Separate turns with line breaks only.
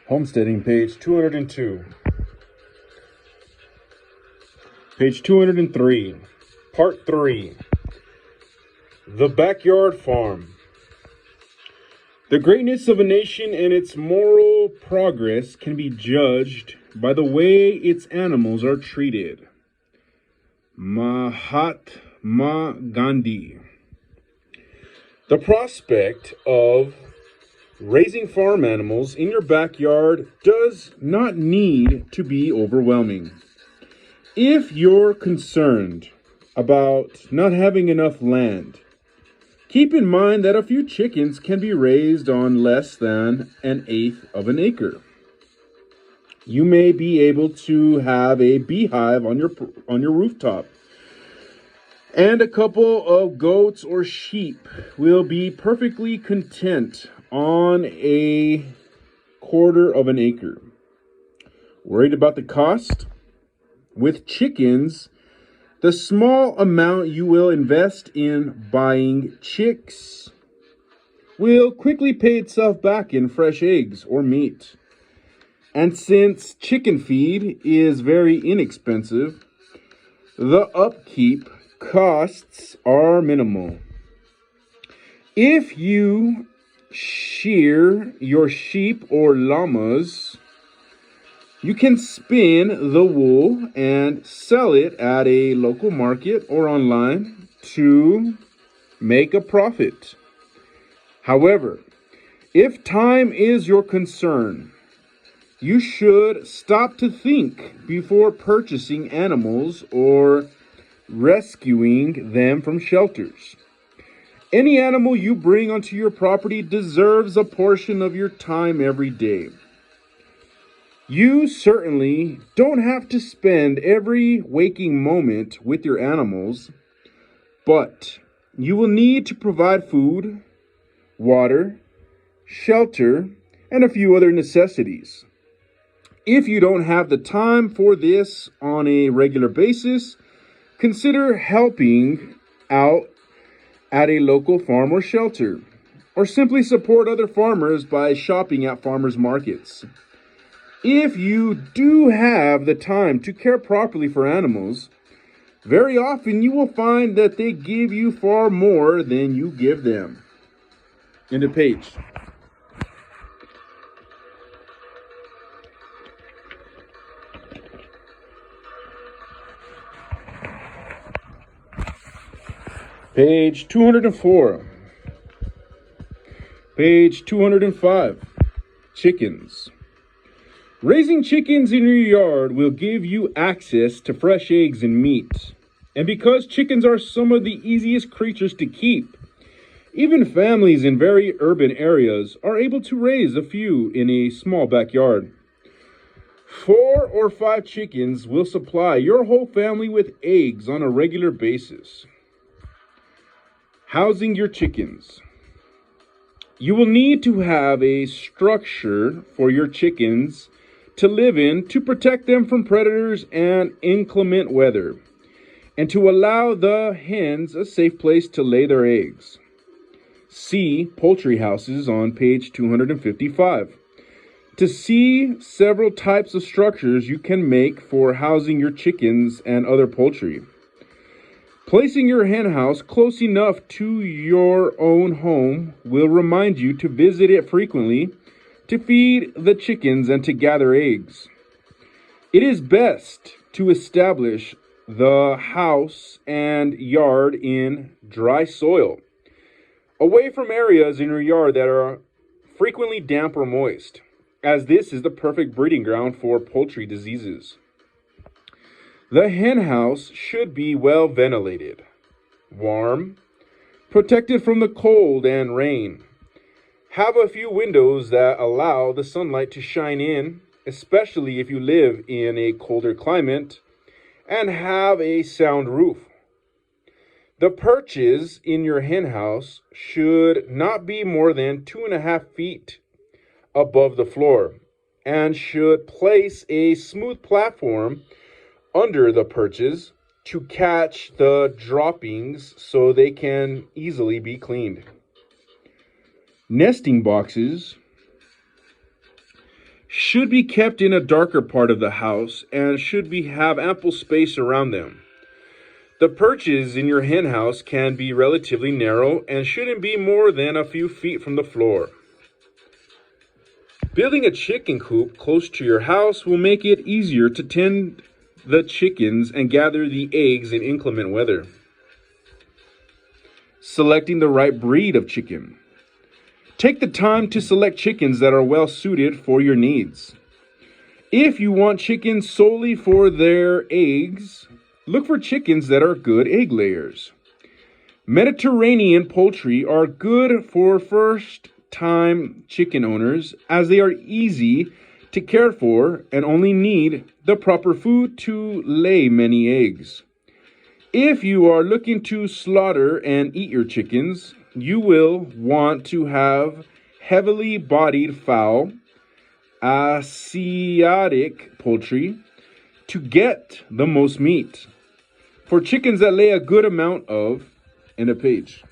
Homesteading, page 202. Page 203. Part 3. The Backyard Farm. The greatness of a nation and its moral progress can be judged by the way its animals are treated. Mahatma Gandhi. The prospect of raising farm animals in your backyard does not need to be overwhelming. If you're concerned about not having enough land, keep in mind that a few chickens can be raised on less than 1/8 of an acre. You may be able to have a beehive on your rooftop, and a couple of goats or sheep will be perfectly content on a 1/4 of an acre. Worried about the cost? With chickens, the small amount you will invest in buying chicks will quickly pay itself back in fresh eggs or meat. And since chicken feed is very inexpensive, the upkeep costs are minimal. If you shear your sheep or llamas, you can spin the wool and sell it at a local market or online to make a profit. However, if time is your concern, you should stop to think before purchasing animals or rescuing them from shelters. Any animal you bring onto your property deserves a portion of your time every day. You certainly don't have to spend every waking moment with your animals, but you will need to provide food, water, shelter, and a few other necessities. If you don't have the time for this on a regular basis, consider helping out at a local farm or shelter, or simply support other farmers by shopping at farmers markets. If you do have the time to care properly for animals, very often you will find that they give you far more than you give them. End of page. Page 204. Page 205. Chickens. Raising chickens in your yard will give you access to fresh eggs and meat. And because chickens are some of the easiest creatures to keep, even families in very urban areas are able to raise a few in a small backyard. 4 or 5 chickens will supply your whole family with eggs on a regular basis. Housing your chickens. You will need to have a structure for your chickens to live in to protect them from predators and inclement weather, and to allow the hens a safe place to lay their eggs. See poultry houses on page 255 to see several types of structures you can make for housing your chickens and other poultry. Placing your hen house close enough to your own home will remind you to visit it frequently to feed the chickens and to gather eggs. It is best to establish the house and yard in dry soil, away from areas in your yard that are frequently damp or moist, as this is the perfect breeding ground for poultry diseases. The hen house should be well ventilated, warm, protected from the cold and rain. Have a few windows that allow the sunlight to shine in, especially if you live in a colder climate, and have a sound roof. The perches in your hen house should not be more than 2.5 feet above the floor, and should place a smooth platform under the perches to catch the droppings so they can easily be cleaned. Nesting boxes should be kept in a darker part of the house and should have ample space around them. The perches in your hen house can be relatively narrow and shouldn't be more than a few feet from the floor. Building a chicken coop close to your house will make it easier to tend the chickens and gather the eggs in inclement weather. Selecting the right breed of chicken. Take the time to select chickens that are well suited for your needs. If you want chickens solely for their eggs, look for chickens that are good egg layers. Mediterranean poultry are good for first-time chicken owners as they are easy to care for and only need the proper food to lay many eggs. If you are looking to slaughter and eat your chickens, you will want to have heavily bodied fowl, Asiatic poultry, to get the most meat. For chickens that lay a good amount of, end of page.